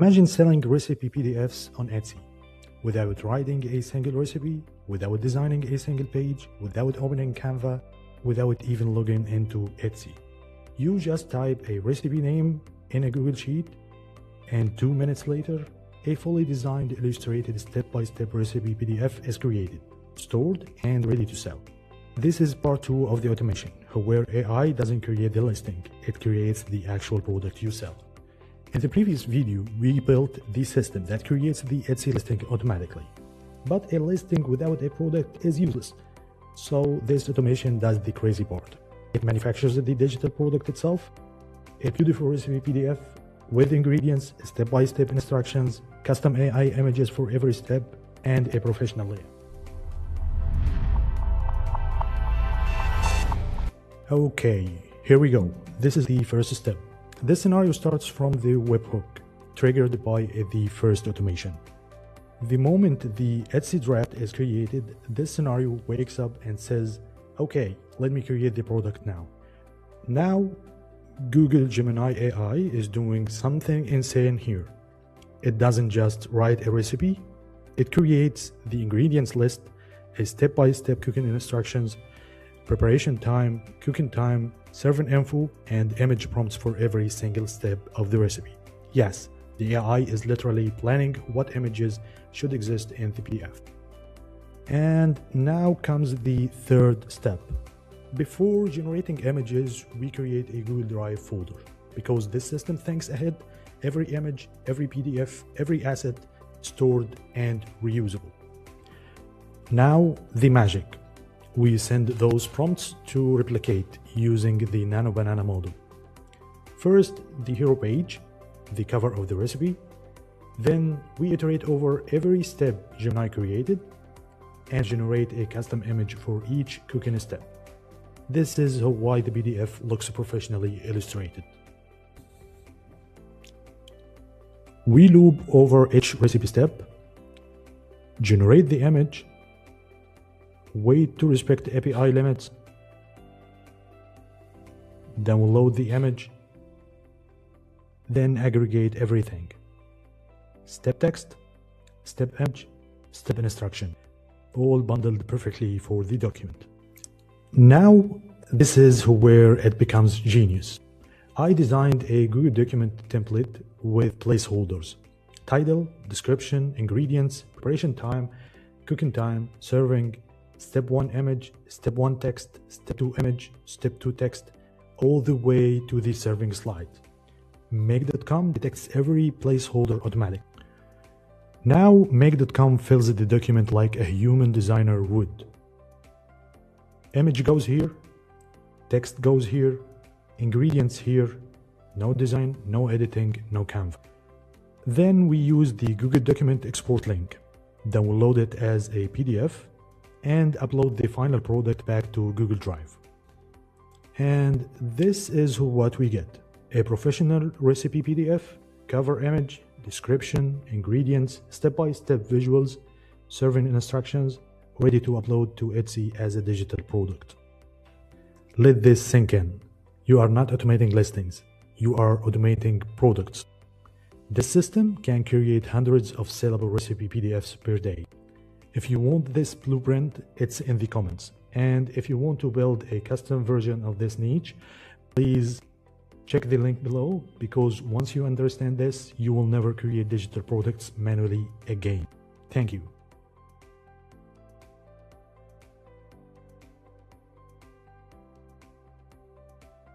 Imagine selling recipe PDFs on Etsy without writing a single recipe, without designing a single page, without opening Canva, without even logging into Etsy. You just type a recipe name in a Google Sheet, and 2 minutes later, a fully designed, illustrated step-by-step recipe PDF is created, stored, and ready to sell. This is part 2 of the automation, where AI doesn't create the listing, it creates the actual product you sell. In the previous video, we built the system that creates the Etsy listing automatically. But a listing without a product is useless. So this automation does the crazy part. It manufactures the digital product itself, a beautiful recipe PDF with ingredients, step-by-step instructions, custom AI images for every step, and a professional layout. Okay, here we go. This is the first step. This scenario starts from the webhook, triggered by the first automation. The moment the Etsy draft is created, this scenario wakes up and says, okay, let me create the product now. Now, Google Gemini AI is doing something insane here. It doesn't just write a recipe, it creates the ingredients list, a step-by-step cooking instructions, preparation time, cooking time, serving info, and image prompts for every single step of the recipe. Yes, the AI is literally planning what images should exist in the PDF. And now comes the third step. Before generating images, we create a Google Drive folder, because this system thinks ahead. Every image, every PDF, every asset stored and reusable. Now the magic. We send those prompts to replicate using the Nano Banana model. First, the hero page, the cover of the recipe. Then we iterate over every step Gemini created and generate a custom image for each cooking step. This is why the PDF looks professionally illustrated. We loop over each recipe step, generate the image, wait to respect API limits, download the image, then aggregate everything. Step text, step image, step instruction, all bundled perfectly for the document. Now, this is where it becomes genius. I designed a Google document template with placeholders, title, description, ingredients, preparation time, cooking time, serving, step 1 image, step 1 text, step 2 image, step 2 text, all the way to the serving slide. Make.com detects every placeholder automatically. Now, Make.com fills the document like a human designer would. Image goes here, text goes here, ingredients here, no design, no editing, no Canva. Then we use the Google document export link, download it as a PDF, and upload the final product back to Google Drive. And this is what we get: a professional recipe PDF, cover image, description, ingredients, step-by-step visuals, serving instructions, ready to upload to Etsy as a digital product. Let this sink in. You are not automating listings, you are automating products. This system can create hundreds of sellable recipe PDFs per day. If you want this blueprint, it's in the comments. And if you want to build a custom version of this niche, please check the link below, because once you understand this, you will never create digital products manually again. Thank you.